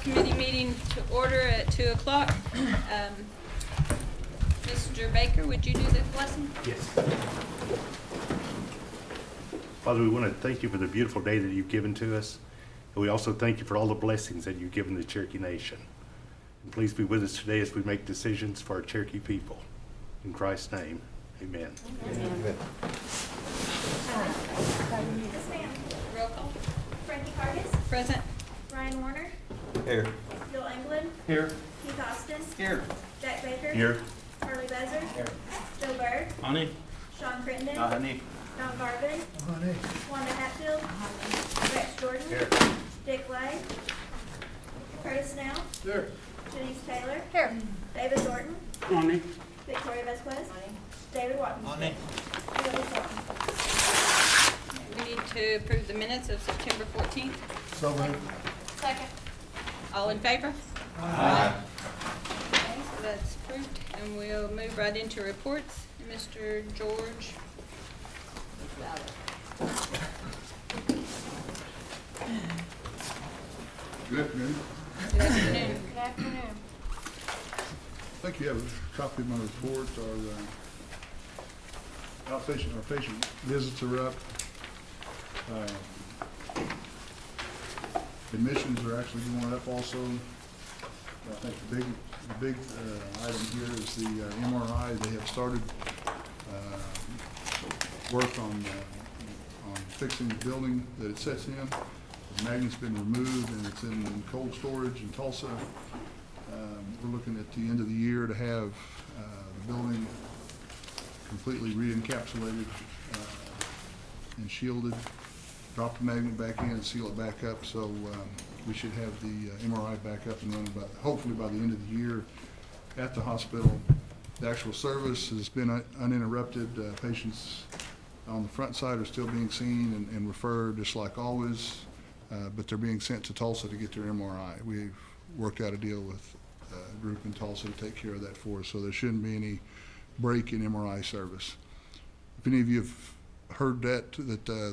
committee meeting to order at 2 o'clock. Mr. Baker, would you do the blessing? Yes. Father, we want to thank you for the beautiful day that you've given to us. And we also thank you for all the blessings that you've given the Cherokee Nation. And please be with us today as we make decisions for our Cherokee people. In Christ's name, amen. Amen. Yes, ma'am. Roll call. Frankie Hargis, Present. Ryan Warner, Here. Bill England, Here. Keith Austin, Here. Jack Baker, Here. Harley Bezer, Here. Joe Berg, Honey. Sean Crittenden, Honey. Don Garvin, Wanda Hatfield, Rex Jordan, Here. Dick Lay, Curtis Snell, Here. Denise Taylor, David Thornton, Honey. Victoria Vasquez, David Watkins. Honey. Lily Thornton. We need to approve the minutes of September 14th. So moved. Second. All in favor? Aye. Okay, so that's approved, and we'll move right into reports. Mr. George. Good afternoon. Good afternoon. Good afternoon. I think you have a copy of my report. Our patient visits are up. Admissions are actually going up also. I think the big item here is the MRI. They have started work on fixing the building that it sits in. The magnet's been removed and it's in cold storage in Tulsa. We're looking at the end of the year to have the building completely re-encapsulated and shielded, drop the magnet back in and seal it back up. So we should have the MRI back up and running hopefully by the end of the year at the hospital. The actual service has been uninterrupted. Patients on the front side are still being seen and referred just like always, but they're being sent to Tulsa to get their MRI. We've worked out a deal with a group in Tulsa to take care of that for us, so there shouldn't be any break in MRI service. If any of you have heard that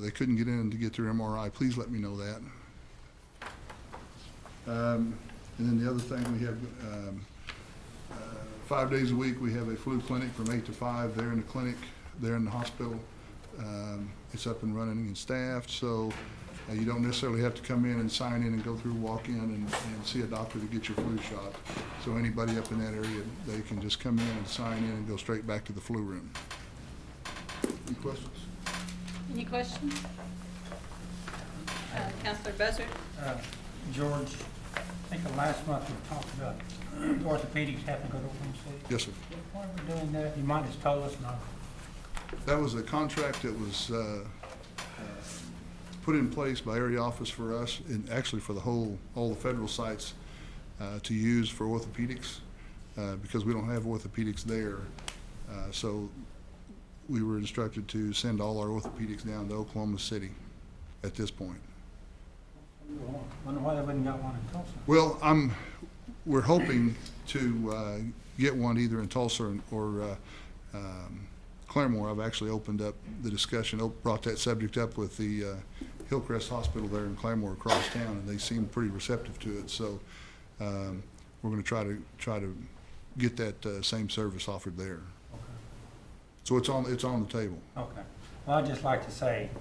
they couldn't get in to get their MRI, please let me know that. And then the other thing, we have 5 days a week, we have a flu clinic from 8 to 5 there in the clinic, there in the hospital. It's up and running and staffed, so you don't necessarily have to come in and sign in and go through, walk in and see a doctor to get your flu shot. So anybody up in that area, they can just come in and sign in and go straight back to the flu room. Any questions? Any questions? Counselor Buzzard? George, I think last month we talked about orthopedics having to go to Oklahoma City. Yes, sir. Why are we doing that? You might have told us not. That was a contract that was put in place by area office for us, and actually for all the federal sites to use for orthopedics, because we don't have orthopedics there. So we were instructed to send all our orthopedics down to Oklahoma City at this point. Wonder why they wouldn't got one in Tulsa. Well, we're hoping to get one either in Tulsa or Claremore. I've actually opened up the discussion, brought that subject up with the Hillcrest Hospital there in Claremore across town, and they seem pretty receptive to it. So we're going to try to get that same service offered there. Okay. So it's on the table. Okay. Well, I'd just like to say,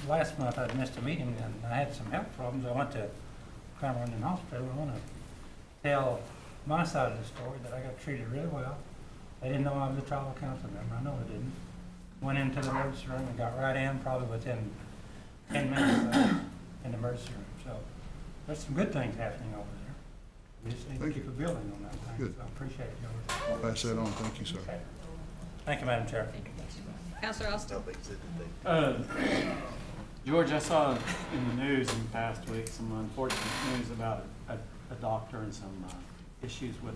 last month I missed a meeting and I had some health problems. I went to Claremore Hospital. I want to tell my side of the story that I got treated really well. They didn't know I was a tribal council member. I know they didn't. Went into the emergency room and got right in, probably within 10 minutes in the emergency room. So there's some good things happening over there. We just need to keep a building on that thing. Good. So I appreciate it, George. I'll pass that on. Thank you, sir. Okay. Thank you, Madam Chair. Counselor Austin? George, I saw in the news in the past week some unfortunate news about a doctor and some issues with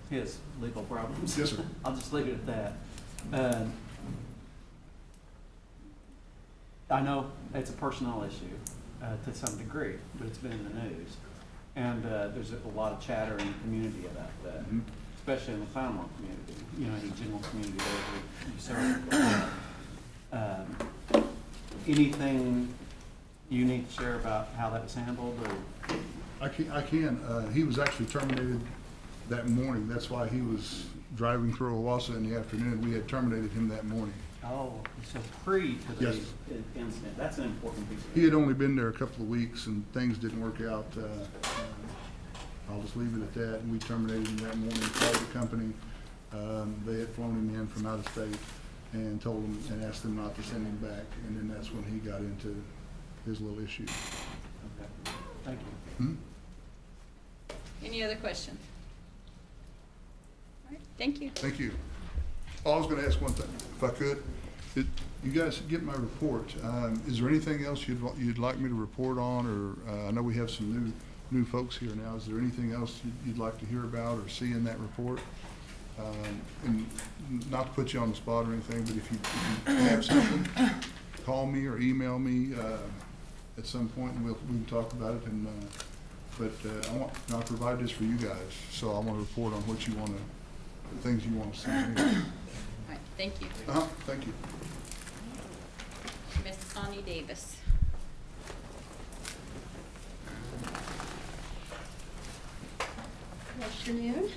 his legal problems. Yes, sir. I'll just leave it at that. I know it's a personnel issue to some degree, but it's been in the news. And there's a lot of chatter in the community about that, especially in the Claremore community, any general community there you serve. Anything you need to share about how that was handled, or? I can. He was actually terminated that morning. That's why he was driving through Owasso in the afternoon. We had terminated him that morning. Oh, so pre to the Yes. incident, that's an important piece of He had only been there a couple of weeks and things didn't work out. I'll just leave it at that. And we terminated him that morning, called the company. They had flown him in from out of state and told him and asked them not to send him back. And then that's when he got into his little issue. Okay, thank you. Hmm? Any other questions? All right, thank you. Thank you. Oh, I was gonna ask one thing, if I could. You guys get my report. Is there anything else you'd like me to report on, or I know we have some new folks here now. Is there anything else you'd like to hear about or see in that report? And not to put you on the spot or anything, but if you have something, call me or email me at some point, and we can talk about it. And I'll provide this for you guys. So I want to report on what you want to, the things you want to see. All right, thank you. Thank you. Ms. Connie Davis. Good afternoon.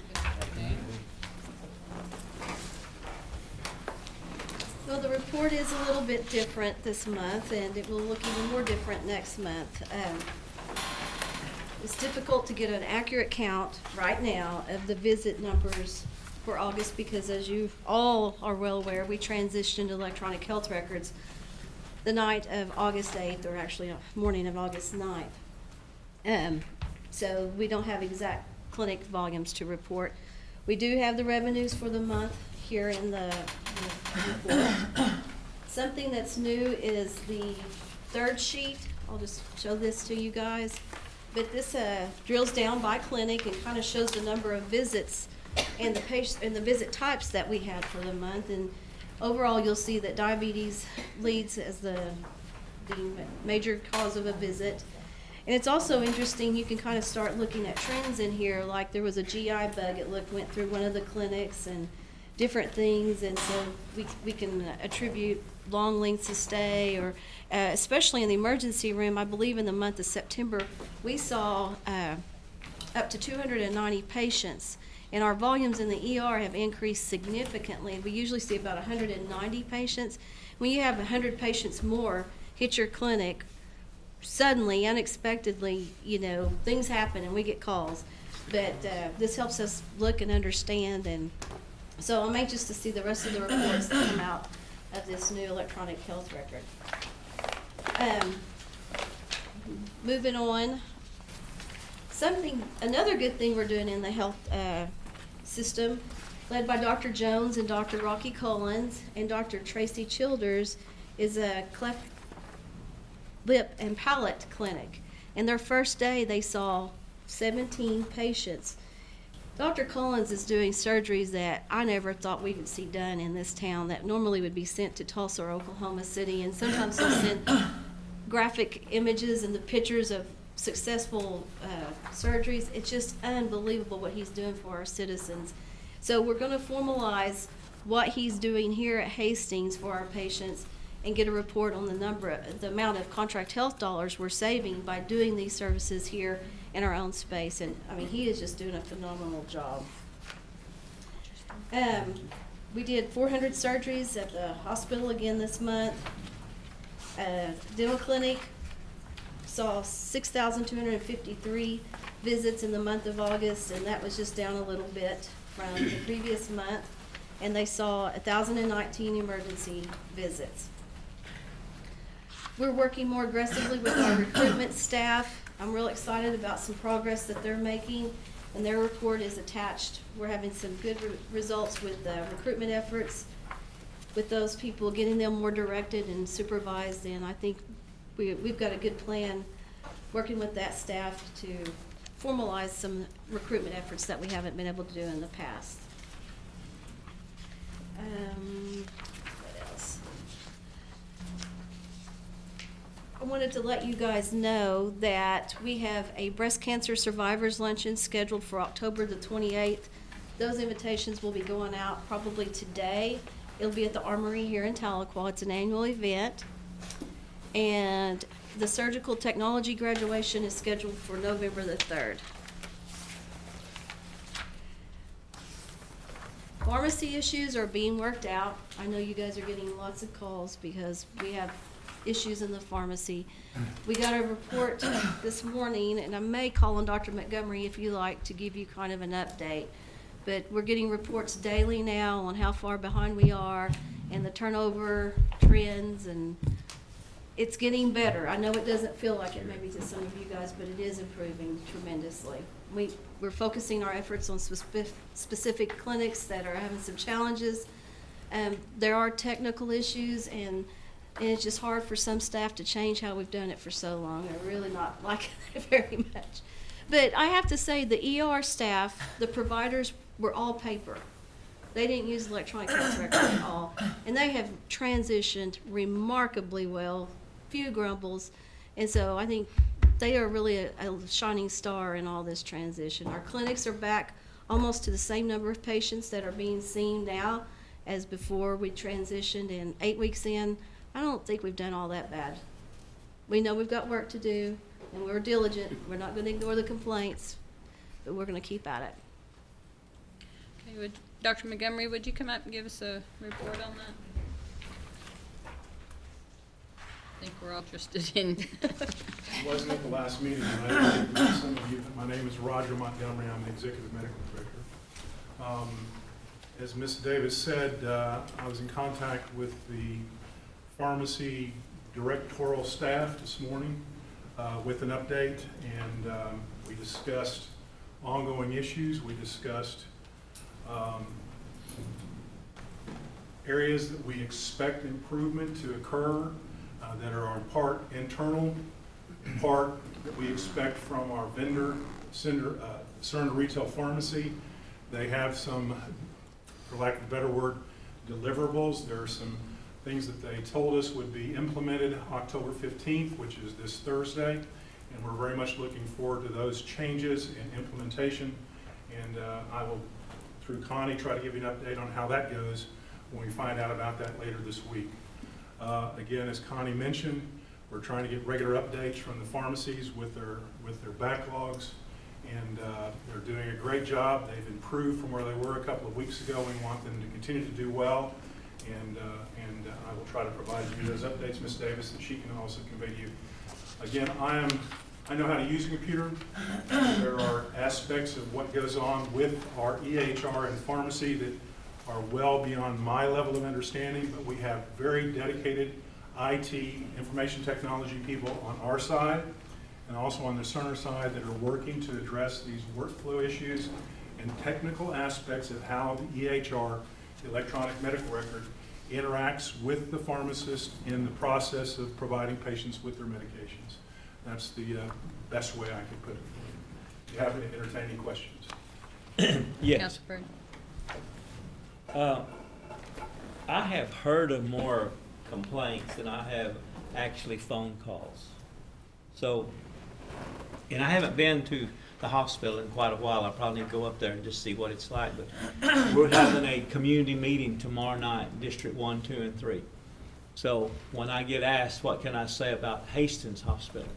Well, the report is a little bit different this month, and it will look even more different next month. It's difficult to get an accurate count right now of the visit numbers for August because, as you all are well aware, we transitioned to electronic health records the night of August 8th, or actually morning of August 9th. So we don't have exact clinic volumes to report. We do have the revenues for the month here in the report. Something that's new is the third sheet. I'll just show this to you guys. But this drills down by clinic and kind of shows the number of visits and the patient and the visit types that we had for the month. And overall, you'll see that diabetes leads as the major cause of a visit. And it's also interesting, you can kind of start looking at trends in here, like there was a GI bug it went through one of the clinics and different things, and so we can attribute long lengths of stay, or especially in the emergency room. I believe in the month of September, we saw up to 290 patients, and our volumes in the ER have increased significantly. We usually see about 190 patients. When you have 100 patients more hit your clinic, suddenly, unexpectedly, things happen and we get calls. But this helps us look and understand, and so I'm anxious to see the rest of the reports that come out of this new electronic health record. Moving on, another good thing we're doing in the health system, led by Dr. Jones and Dr. Rocky Collins and Dr. Tracy Childers, is a cleft lip and palate clinic. And their first day, they saw 17 patients. Dr. Collins is doing surgeries that I never thought we would see done in this town, that normally would be sent to Tulsa or Oklahoma City, and sometimes they'll send graphic images and the pictures of successful surgeries. It's just unbelievable what he's doing for our citizens. So we're going to formalize what he's doing here at Hastings for our patients and get a report on the amount of contract health dollars we're saving by doing these services here in our own space. And I mean, he is just doing a phenomenal job. We did 400 surgeries at the hospital again this month. Dental clinic saw 6,253 visits in the month of August, and that was just down a little bit from the previous month. And they saw 1,019 emergency visits. We're working more aggressively with our recruitment staff. I'm real excited about some progress that they're making, and their report is attached. We're having some good results with recruitment efforts, with those people, getting them more directed and supervised, and I think we've got a good plan working with that staff to formalize some recruitment efforts that we haven't been able to do in the past. What else? I wanted to let you guys know that we have a breast cancer survivors luncheon scheduled for October the 28th. Those invitations will be going out probably today. It'll be at the Armory here in Tahlequah. It's an annual event. And the surgical technology graduation is scheduled for November the 3rd. Pharmacy issues are being worked out. I know you guys are getting lots of calls because we have issues in the pharmacy. We got a report this morning, and I may call on Dr. Montgomery if you like to give you kind of an update. But we're getting reports daily now on how far behind we are and the turnover trends, and it's getting better. I know it doesn't feel like it maybe to some of you guys, but it is improving tremendously. We're focusing our efforts on specific clinics that are having some challenges. There are technical issues, and it's just hard for some staff to change how we've done it for so long. They're really not liking it very much. But I have to say, the ER staff, the providers, were all paper. They didn't use electronic health records at all. And they have transitioned remarkably well, few grumbles. And so I think they are really a shining star in all this transition. Our clinics are back almost to the same number of patients that are being seen now as before we transitioned. And 8 weeks in, I don't think we've done all that bad. We know we've got work to do, and we're diligent. We're not going to ignore the complaints, but we're going to keep at it. Okay, Dr. Montgomery, would you come up and give us a report on that? I think we're all interested in. Wasn't at the last meeting, but I did meet some of you. My name is Roger Montgomery. I'm the Executive Medical Director. As Ms. Davis said, I was in contact with the pharmacy directorial staff this morning with an update, and we discussed ongoing issues. We discussed areas that we expect improvement to occur that are in part internal, in part that we expect from our vendor, Cerner Retail Pharmacy. They have some, for lack of a better word, deliverables. There are some things that they told us would be implemented October 15th, which is this Thursday, and we're very much looking forward to those changes and implementation. And I will, through Connie, try to give you an update on how that goes when we find out about that later this week. Again, as Connie mentioned, we're trying to get regular updates from the pharmacies with their backlogs, and they're doing a great job. They've improved from where they were a couple of weeks ago. We want them to continue to do well, and I will try to provide you those updates, Ms. Davis, and she can also convey to you. Again, I know how to use a computer. There are aspects of what goes on with our EHR and pharmacy that are well beyond my level of understanding, but we have very dedicated IT, information technology people on our side and also on the Cerner side that are working to address these workflow issues and technical aspects of how the EHR, the electronic medical record, interacts with the pharmacist in the process of providing patients with their medications. That's the best way I can put it. Do you have any entertaining questions? Yes. Councilor Byrd. I have heard of more complaints than I have actually phone calls. So, and I haven't been to the hospital in quite a while. I probably need to go up there and just see what it's like. But we're having a community meeting tomorrow night, District 1, 2, and 3. So when I get asked, what can I say about Hastings Hospital?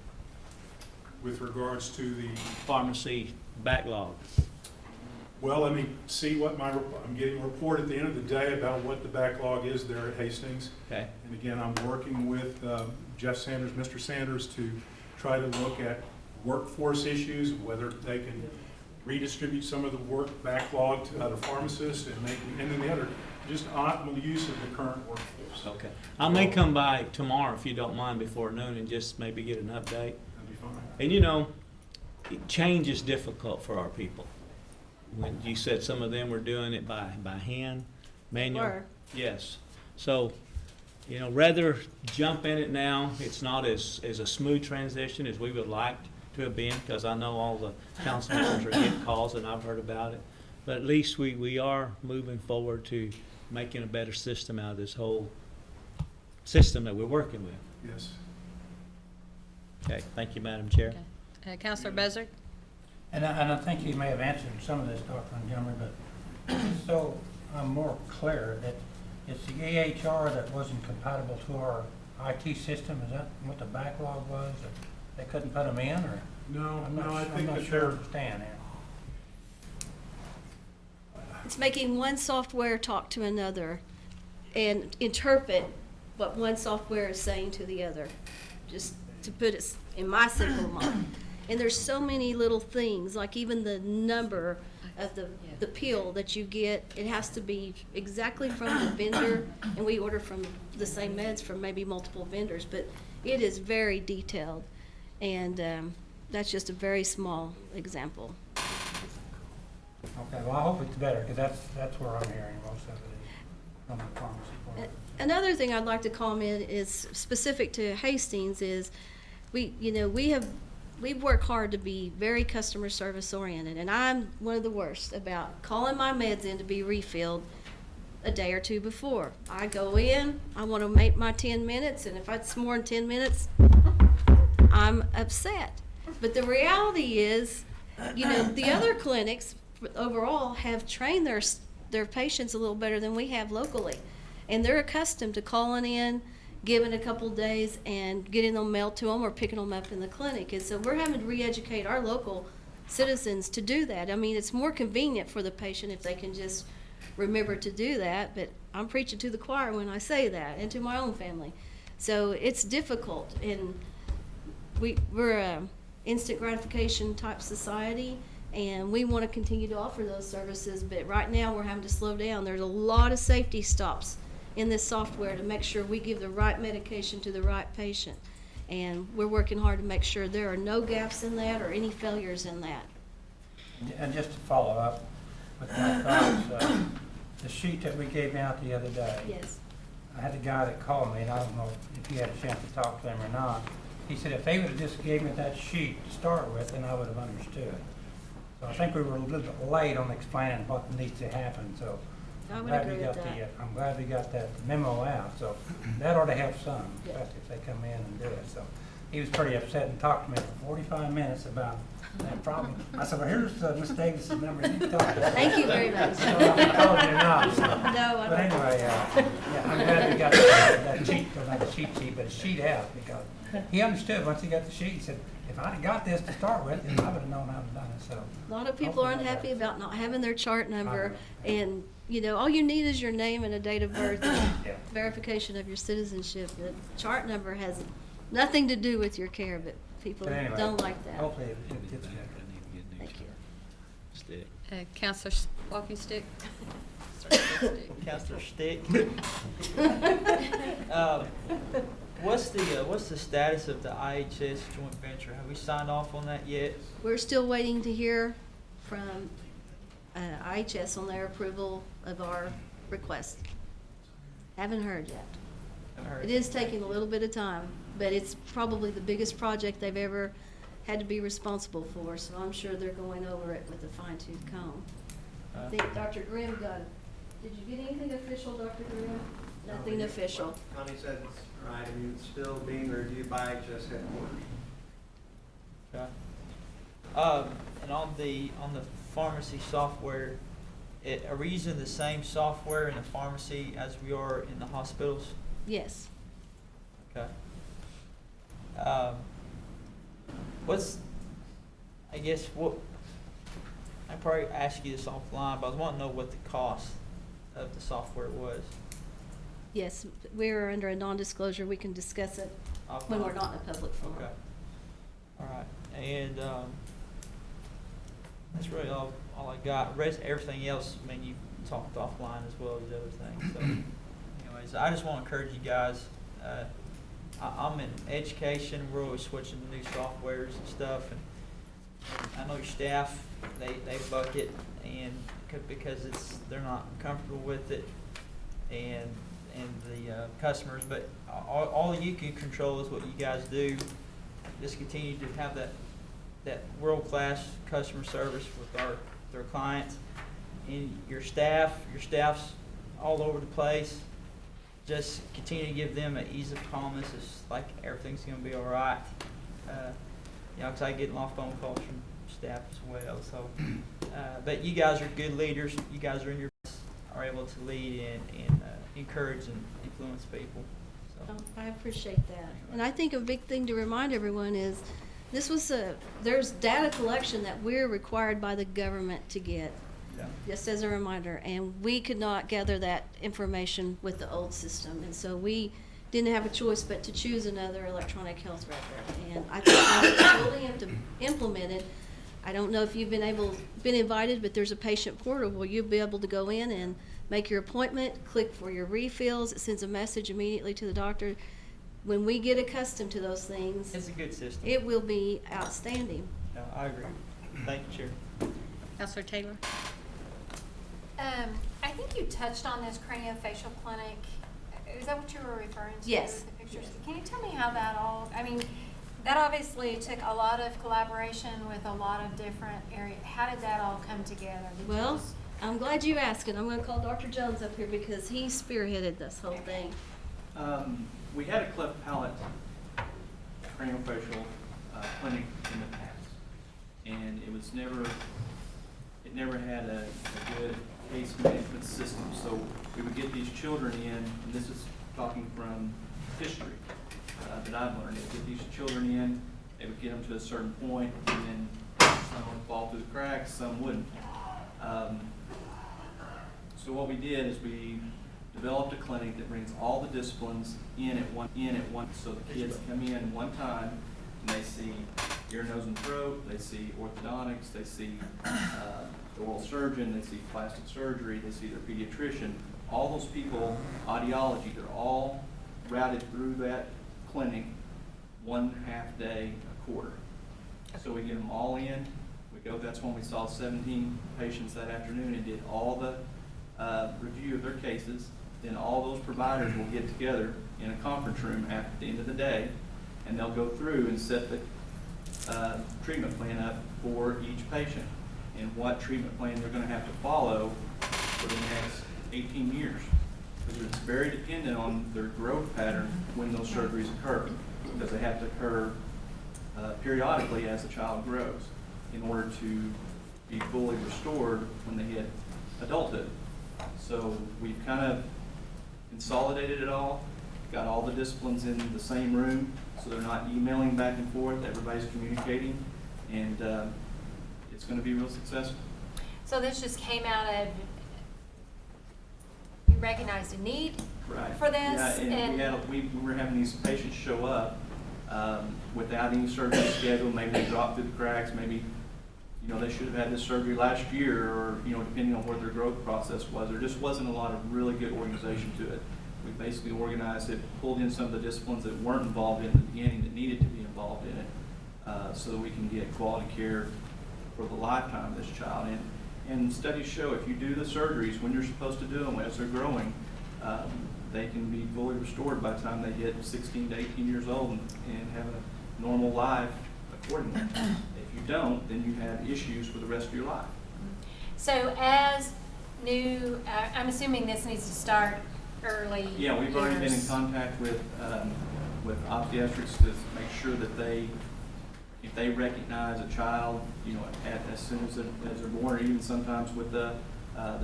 With regards to the, Pharmacy backlog. well, let me see what I'm getting a report at the end of the day about what the backlog is there at Hastings. Okay. And again, I'm working with Jeff Sanders, Mr. Sanders, to try to look at workforce issues, whether they can redistribute some of the work backlog to other pharmacists and then the other, just optimal use of the current workforce. Okay. I may come by tomorrow if you don't mind before noon and just maybe get an update. That'd be fine. And you know, change is difficult for our people. When you said some of them were doing it by hand, manual. Were. Yes. So, you know, rather jump in it now. It's not as a smooth transition as we would like to have been, because I know all the council members are getting calls and I've heard about it. But at least we are moving forward to making a better system out of this whole system that we're working with. Yes. Okay, thank you, Madam Chair. Okay. Councilor Bezard? And I think you may have answered some of this, Dr. Montgomery, but so I'm more clear that it's the AHR that wasn't compatible to our IT system, is that what the backlog was? Or they couldn't put them in, or? No, I'm not no, I su- think I'm that not sure they're, I understand that. It's making one software talk to another and interpret what one software is saying to the other, just to put it in my simple mind. And there's so many little things, like even the number of the pill that you get, it has to be exactly from the vendor, and we order from the same meds from maybe multiple vendors, but it is very detailed. And that's just a very small example. Okay, well, I hope it's better, because that's where I'm hearing most of it is from the pharmacy part. Another thing I'd like to comment is specific to Hastings is we've worked hard to be very customer service oriented, and I'm one of the worst about calling my meds in to be refilled a day or two before. I go in, I want to make my 10 minutes, and if it's more than 10 minutes, I'm upset. But the reality is, the other clinics overall have trained their patients a little better than we have locally. And they're accustomed to calling in, giving a couple days, and getting them mailed to them or picking them up in the clinic. And so we're having to re-educate our local citizens to do that. I mean, it's more convenient for the patient if they can just remember to do that, but I'm preaching to the choir when I say that, and to my own family. So it's difficult, and we're a instant gratification type society, and we want to continue to offer those services, but right now we're having to slow down. There's a lot of safety stops in this software to make sure we give the right medication to the right patient. And we're working hard to make sure there are no gaps in that or any failures in that. And just to follow up with my thoughts, the sheet that we gave out the other day. Yes. I had a guy that called me, and I don't know if you had a chance to talk to him or not. He said if they would have just gave me that sheet to start with, then I would have understood. So I think we were a little bit late on explaining what needs to happen, so. I would glad agree we with got that. I'm glad we got that memo out, so that ought to help some, Yeah. especially if they come in and do it. So he was pretty upset and talked to me for 45 minutes about that problem. I said, well, here's Miss Davis's number, you can talk to her. Thank you very much. So I told you not, so. No, I But don't. anyway, yeah, I'm glad we got that sheet, or not a cheat sheet, but a sheet out, because he understood once he got the sheet. He said, if I'd have got this to start with, then I would have known how to done it, so. A lot of people are unhappy about not having their chart number, and, all you need is your name and a date of birth and Yeah. verification of your citizenship. The chart number has nothing to do with your care, but people But anyway, don't like that. Hopefully it gets better. Thank you. Stick. Counselor Walking Stick? Counselor Stick. What's the status of the IHS joint venture? Have we signed off on that yet? We're still waiting to hear from IHS on their approval of our request. Haven't heard yet. Haven't heard. It is taking a little bit of time, but it's probably the biggest project they've ever had to be responsible for, so I'm sure they're going over it with a fine-tooth comb. I think Dr. Grimm did you get anything official, Dr. Grimm? Nothing official. Connie said it's right, I mean, it's still being reviewed by IHS headquarters. Okay. And on the pharmacy software, are we using the same software in the pharmacy as we are in the hospitals? Yes. Okay. I probably ask you this offline, but I want to know what the cost of the software was. Yes, we're under a non-disclosure. We can discuss it when we're not in a public forum. Okay. All right. And that's really all I got. Everything else, I mean, you talked offline as well as the other things. So, anyways, I just want to encourage you guys. I'm in education. We're always switching to new softwares and stuff. And I know your staff, they buck it, and because they're not comfortable with it, and the customers. But all you can control is what you guys do. Just continue to have that world-class customer service with their clients, and your staff's all over the place. Just continue to give them an ease of calmness. It's like everything's going to be all right. Because I get a lot of phone calls from staff as well. So, but you guys are good leaders. You guys are able to lead and encourage and influence people. So, I appreciate that. And I think a big thing to remind everyone is, there's data collection that we're required by the government to get, yeah. just as a reminder, and we could not gather that information with the old system. And so we didn't have a choice but to choose another electronic health record. And I think now it's fully implemented. I don't know if you've been invited, but there's a patient portal where you'll be able to go in and make your appointment, click for your refills. It sends a message immediately to the doctor. When we get accustomed to those things, It's a good system. it will be outstanding. No, I agree. Thank you, Chair. Counselor Taylor? I think you touched on this craniofacial clinic. Is that what you were referring to? Yes. The pictures? Can you tell me how that all, I mean, that obviously took a lot of collaboration with a lot of different areas. How did that all come together? Did you Well, just- I'm glad you asked, and I'm gonna call Dr. Jones up here because he spearheaded this whole thing. We had a cleft palate craniofacial clinic in the past, and it never had a good case management system. So we would get these children in, and this is talking from history that I've learned. They would get these children in, they would get them to a certain point, and then some would fall through the cracks, some wouldn't. So what we did is we developed a clinic that brings all the disciplines in at one, so the kids come in one time and they see ear, nose, and throat, they see orthodontics, they see the oral surgeon, they see plastic surgery, they see their pediatrician. All those people, audiology, they're all routed through that clinic 1/2 day a quarter. So we get them all in, we go, that's when we saw 17 patients that afternoon and did all the review of their cases. Then all those providers will get together in a conference room at the end of the day, and they'll go through and set the treatment plan up for each patient and what treatment plan they're going to have to follow for the next 18 years. Because it's very dependent on their growth pattern when those surgeries occur, because they have to occur periodically as the child grows in order to be fully restored when they hit adulthood. So we've kind of consolidated it all, got all the disciplines in the same room, so they're not emailing back and forth, everybody's communicating, and it's going to be real successful. So this just came out of, you recognized a need Right. for this? Yeah, and we were having these patients show up without any surgery scheduled. Maybe they dropped through the cracks, maybe they should have had this surgery last year, or depending on where their growth process was. There just wasn't a lot of really good organization to it. We basically organized it, pulled in some of the disciplines that weren't involved in the beginning that needed to be involved in it, so that we can get quality care for the lifetime of this child. And studies show if you do the surgeries when you're supposed to do them as they're growing, they can be fully restored by the time they get 16 to 18 years old and have a normal life accordingly. If you don't, then you have issues for the rest of your life. So as new, I'm assuming this needs to start early. Yeah, we've already been in years. contact with obstetrics to make sure that if they recognize a child, as soon as they're born, or even sometimes with the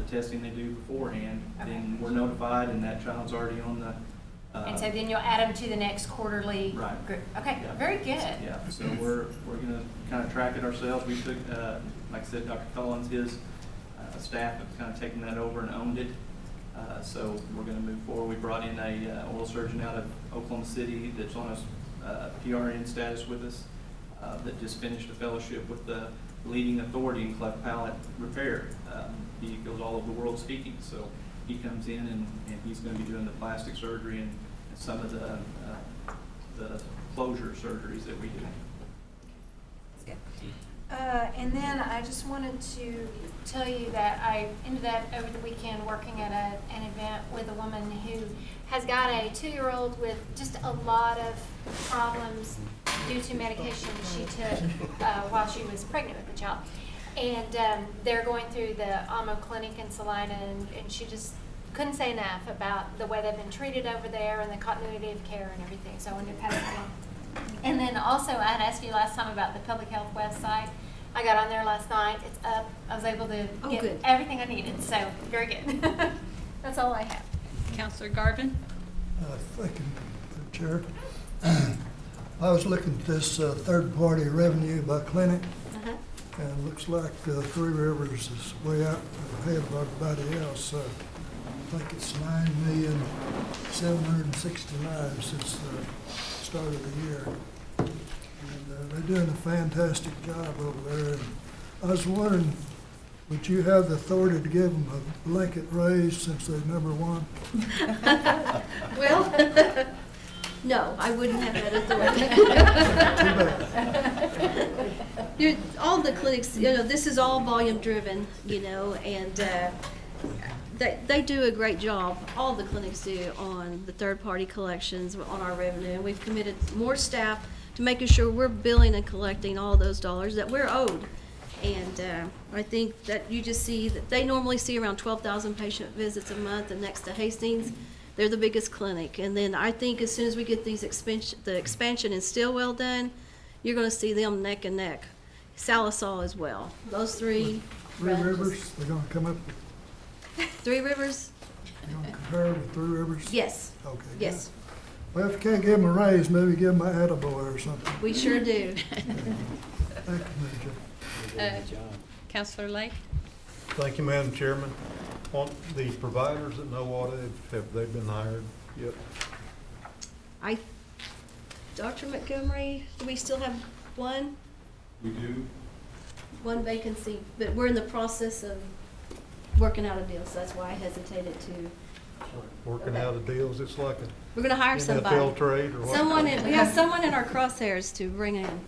testing they do beforehand, then we're notified and that child's already on the. And so then you'll add them to the next quarterly Right. group. Okay, Yeah. very good. Yeah, so we're going to kind of track it ourselves. We took, like I said, Dr. Collins, his staff have kind of taken that over and owned it. So we're going to move forward. We brought in a oral surgeon out of Oklahoma City that's on a PRN status with us, that just finished a fellowship with the leading authority in cleft palate repair. He goes all over the world speaking, so he comes in and he's going to be doing the plastic surgery and some of the closure surgeries that we do. And then I just wanted to tell you that I ended up over the weekend working at an event with a woman who has got a 2-year-old with just a lot of problems due to medication she took while she was pregnant with the child. And they're going through the AMO clinic in Salina, and she just couldn't say enough about the way they've been treated over there and the continuity of care and everything. So I wanted to pass it along. And then also, I had asked you last time about the public health website. I got on there last night. It's up. I was able to get good. everything I needed. So very good. That's all I have. Counselor Garvin? Thank you. Chair. I was looking at this third-party revenue by clinic, Uh-huh. and it looks like Three Rivers is way out ahead of everybody else. I think it's 9,769,000 since the start of the year. And they're doing a fantastic job over there. And I was wondering, would you have the authority to give them a blanket raise since they're number one? Well, no, I wouldn't have that authority. All the clinics, this is all volume driven, and they do a great job. All the clinics do on the third-party collections, on our revenue. And we've committed more staff to making sure we're billing and collecting all those dollars that we're owed. And I think that you just see that they normally see around 12,000 patient visits a month, and next to Hastings, they're the biggest clinic. And then I think as soon as we get the expansion in Stillwell done, you're going to see them neck and neck. Salisaw as well. Those three. Three Rivers, they're gonna come up, Three Rivers? you're gonna compare with Three Rivers? Yes. Okay. good. Yes, Well, if you can't give them a raise, maybe give them an attaboy or something. we sure do. Thank you, Major. Counselor Lake? Thank you, Madam Chairman. On the providers that know audit, have they been hired yet? Dr. Montgomery, do we still have one? We do. One vacancy, but we're in the process of working out a deal, so that's why I hesitated to. Working out of deals, it's like We're gonna hire a somebody. NFL trade or what? We have someone in our crosshairs to bring in.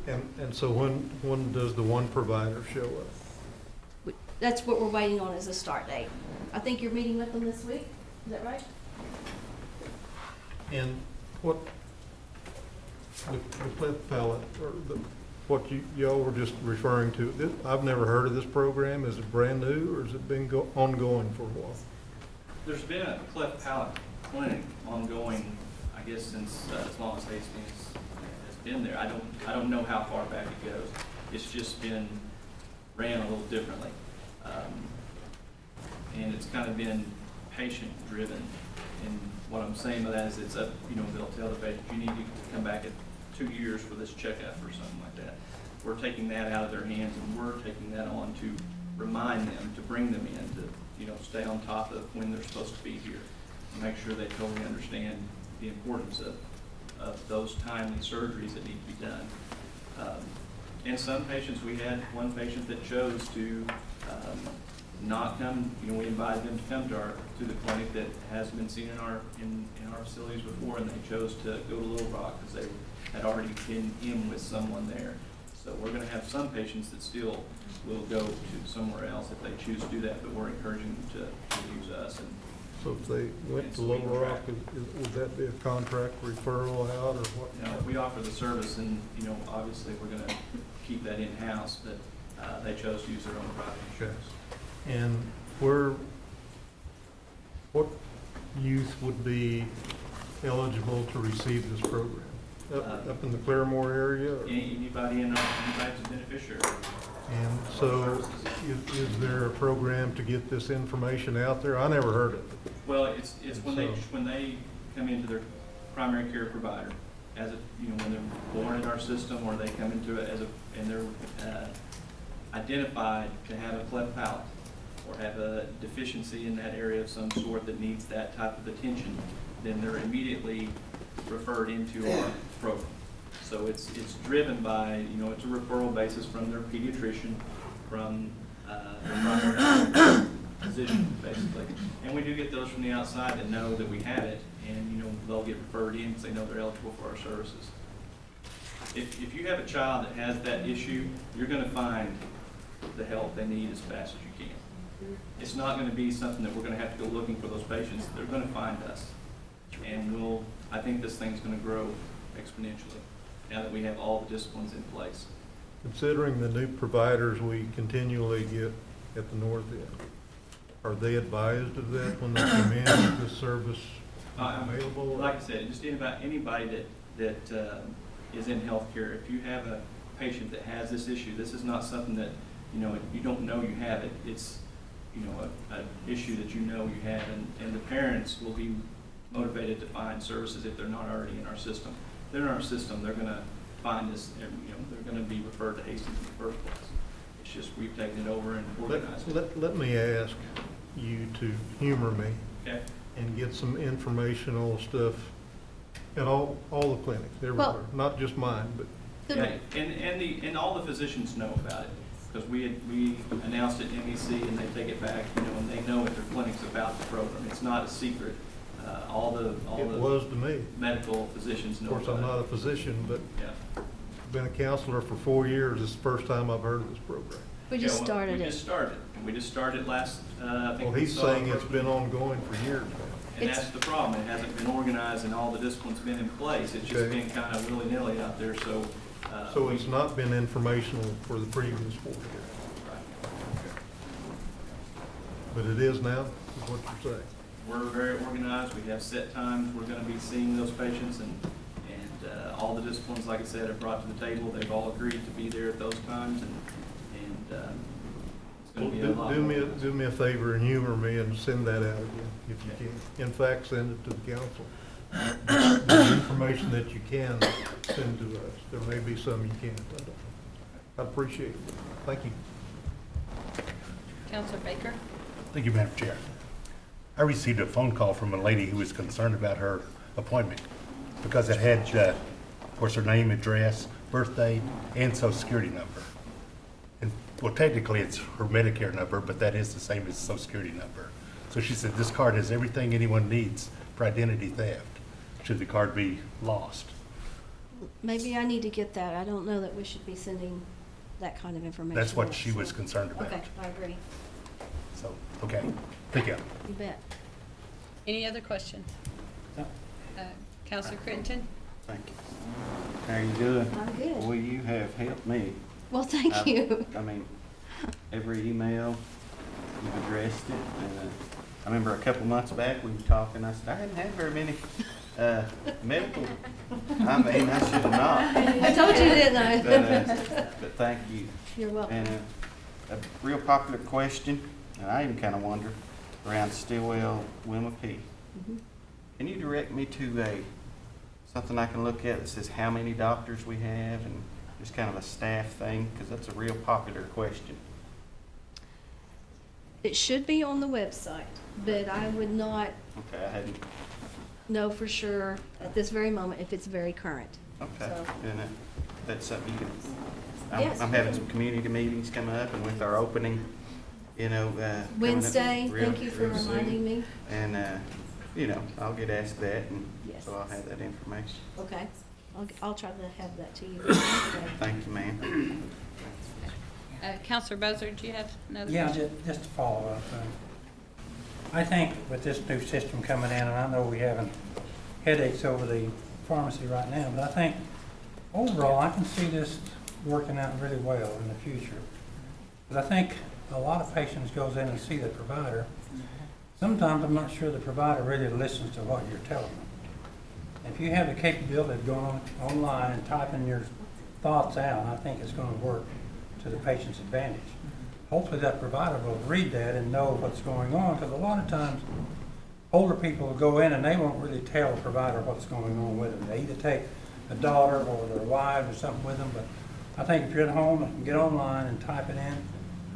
And so when does the one provider show up? That's what we're waiting on as a start date. I think you're meeting with them this week, is that right? And what, the cleft palate, or what y'all were just referring to, I've never heard of this program. Is it brand new, or has it been ongoing for a while? There's been a cleft palate clinic ongoing, I guess, since as long as Hastings has been there. I don't know how far back it goes. It's just been ran a little differently. And it's kind of been patient-driven. And what I'm saying by that is it's up, they'll tell the patient, you need to come back at 2 years for this checkup or something like that. We're taking that out of their hands, and we're taking that on to remind them, to bring them in, to, stay on top of when they're supposed to be here, and make sure they totally understand the importance of those timely surgeries that need to be done. And some patients, we had one patient that chose to not come. We invited them to come to the clinic that has been seen in our facilities before, and they chose to go to Little Rock because they had already been in with someone there. So we're going to have some patients that still will go to somewhere else if they choose to do that, but we're encouraging them to use us. So if they went to Little Rock, would that be a contract referral out, or what? We offer the service, and obviously we're going to keep that in-house, but they chose to use their own private insurance. And what youth would be eligible to receive this program? Up in the Claremore area? Or? Anybody's a beneficiary. And so is there a program to get this information out there? I never heard of it. Well, it's when they come into their primary care provider, when they're born in our system, or they come into it and they're identified to have a cleft palate or have a deficiency in that area of some sort that needs that type of attention, then they're immediately referred into our program. So it's driven by, it's a referral basis from their pediatrician, from their primary care physician, basically. And we do get those from the outside that know that we have it, and they'll get referred in because they know they're eligible for our services. If you have a child that has that issue, you're going to find the help they need as fast as you can. It's not going to be something that we're going to have to go looking for those patients. They're going to find us, and I think this thing's going to grow exponentially now that we have all the disciplines in place. Considering the new providers we continually get at the north end, are they advised of that when they come in, is this service available? Like I said, just anybody that is in healthcare, if you have a patient that has this issue, this is not something that, you don't know you have it. It's, an issue that you have, and the parents will be motivated to find services if they're not already in our system. If they're in our system, they're gonna find us, they're gonna be referred to Hastings in the first place. It's just we've taken it over and organized it. Let me ask you to humor me Okay? and get some informational stuff at all the clinics, everywhere, not just mine, but Yeah, and all the physicians know about it, because we announced it in MEC and they take it back, and they know at their clinics about the program. It's not a secret. All it the was to me. medical physicians Of know course, about I'm it. not a physician, but Yeah. been a counselor for 4 years. It's the first time I've heard of this program. We just Yeah, started We it. just started, and we just started last, I think. Well, we he's saw saying the it's first- been ongoing for years now. And that's the problem. It hasn't been organized and all the discipline's been in place. It's just Okay. been kind of willy-nilly out there, so. So it's not been informational for the previous 4 years, but it is now, is what you're saying. We're very organized. We have set times. We're going to be seeing those patients, and all the disciplines, like I said, are brought to the table. They've all agreed to be there at those times, and it's going to be a lot more. Do me a favor and humor me and send that out again, if you can. In fact, send it to the council. The information that you can send to us. There may be some you can't. I don't know. I appreciate it. Thank you. Counselor Baker? Thank you, Madam Chair. I received a phone call from a lady who was concerned about her appointment because it had, of course, her name, address, birthday, and social security number. And, well, technically, it's her Medicare number, but that is the same as social security number. So she said, this card has everything anyone needs for identity theft, should the card be lost. Maybe I need to get that. I don't know that we should be sending that kind of information. That's what out, she was so- concerned about. Okay, I agree. So, okay, thank you. You bet. Any other questions? No. Counselor Crittenton? Thank you. How are you doing? I'm good. Well, you have helped me. Well, thank you. I mean, every email, you've addressed it, and I remember a couple months back, we were talking, I said, I hadn't had very many medical, I mean, I should have not. I told you, didn't I? But thank you. You're welcome. And a real popular question, and I even kind of wonder, around Stillwell, Wilma P. Mhm. Can you direct me to something I can look at that says how many doctors we have and just kind of a staff thing? Because that's a real popular question. It should be on the website, but I would not Okay, I hadn't, know for sure at this very moment if it's very current. okay. So- And that's something you can, Yes. I'm having some community meetings coming up, and with our opening, coming up Wednesday, real- thank you for real soon. reminding me. And, I'll get asked that, and Yes. so I'll have that information. Okay, I'll try to have that to you. Thank you, ma'am. Counselor Bowser, do you have another Yeah, question? just to follow up. I think with this new system coming in, and I know we're having headaches over the pharmacy right now, but I think overall, I can see this working out really well in the future. But I think a lot of patients goes in and see the provider. Sometimes I'm not sure the provider really listens to what you're telling them. If you have the capability of going online and typing your thoughts out, I think it's going to work to the patient's advantage. Hopefully that provider will read that and know what's going on, because a lot of times older people will go in and they won't really tell the provider what's going on with them. They either take a daughter or their wife or something with them, but I think if you're at home and get online and type it in,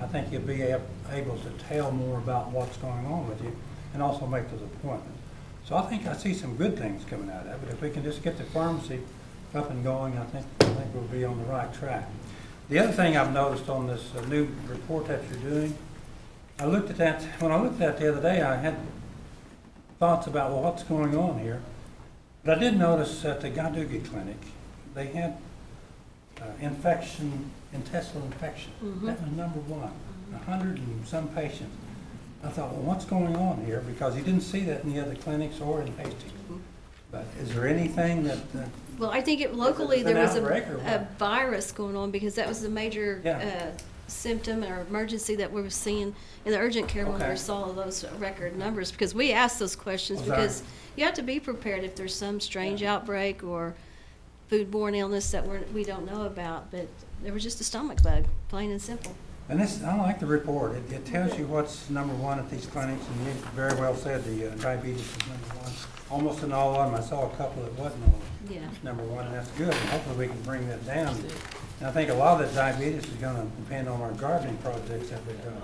I think you'll be able to tell more about what's going on with you and also make those appointments. So I think I see some good things coming out of it. If we can just get the pharmacy up and going, I think we'll be on the right track. The other thing I've noticed on this new report that you're doing, I looked at that, when I looked at it the other day, I had thoughts about, well, what's going on here? But I did notice at the Gadugi Clinic, they had intestinal infection. Mhm. That was number one, 100 and some patients. I thought, well, what's going on here? Because you didn't see that in the other clinics or in Hastings. But is there anything that Well, I think locally Is it an there was outbreak or a what? virus going on because that was the major Yeah. symptom or emergency that we were seeing in the urgent care when we Okay. saw those record numbers, because we asked those questions Oh, sorry. because you have to be prepared if there's some strange outbreak or foodborne illness that we don't know about, but there was just a stomach bug, plain and simple. And this, I like the report. It tells you what's number one at these clinics, and you very well said the diabetes is number one. almost in all of them. I saw a couple that wasn't on Yeah. number one, and that's good. And hopefully we can bring that down. And I think a lot of the diabetes is gonna depend on our gardening projects that we're doing.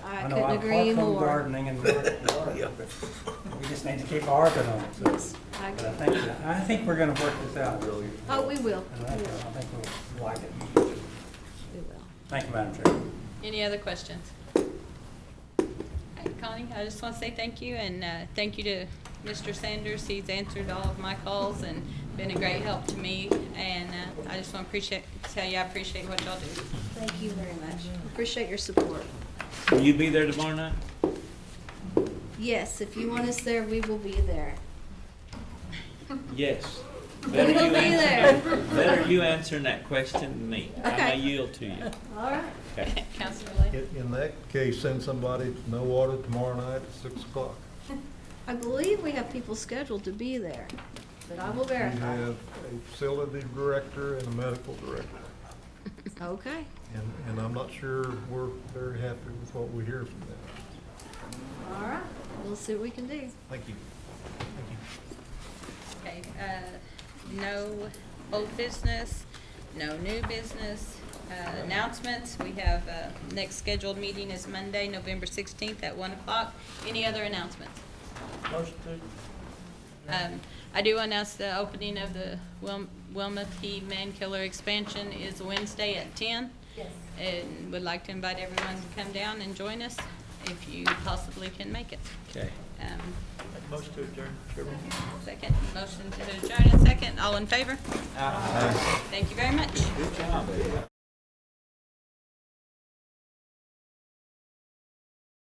I know couldn't I'm agree hard from more. gardening and gardening, but we just need to keep harping on it. So. Yes, I But agree. I think we're gonna work this out. Oh, we will. And I think we'll like it. We will. Thank you, Madam Chair. Any other questions? All right, Connie, I just want to say thank you, and thank you to Mr. Sanders. He's answered all of my calls and been a great help to me, and I just want to tell you I appreciate what y'all do. Thank you very much. Appreciate your support. Will you be there tomorrow night? Yes, if you want us there, we will be there. Yes. We will be there. Better you answering that question than me. I Okay. may yield to you. All right. Okay. Councilor Lee? In that case, send somebody to No Water tomorrow night at 6 o'clock. I believe we have people scheduled to be there, but I will We verify. have a facility director and a medical director. Okay. And I'm not sure we're very happy with what we hear from them. All right. We'll see what we can do. Thank you. Okay, no old business, no new business. Announcements, we have, next scheduled meeting is Monday, November 16th at 1 o'clock. Any other announcements? Motion to. I do announce the opening of the Wilma P. Mankiller expansion is Wednesday at 10. Yes. And would like to invite everyone to come down and join us if you possibly can make it. Okay. Motion to adjourn, Chairman. Second, motion to adjourn in second. All in favor? Aye. Thank you very much. Good job.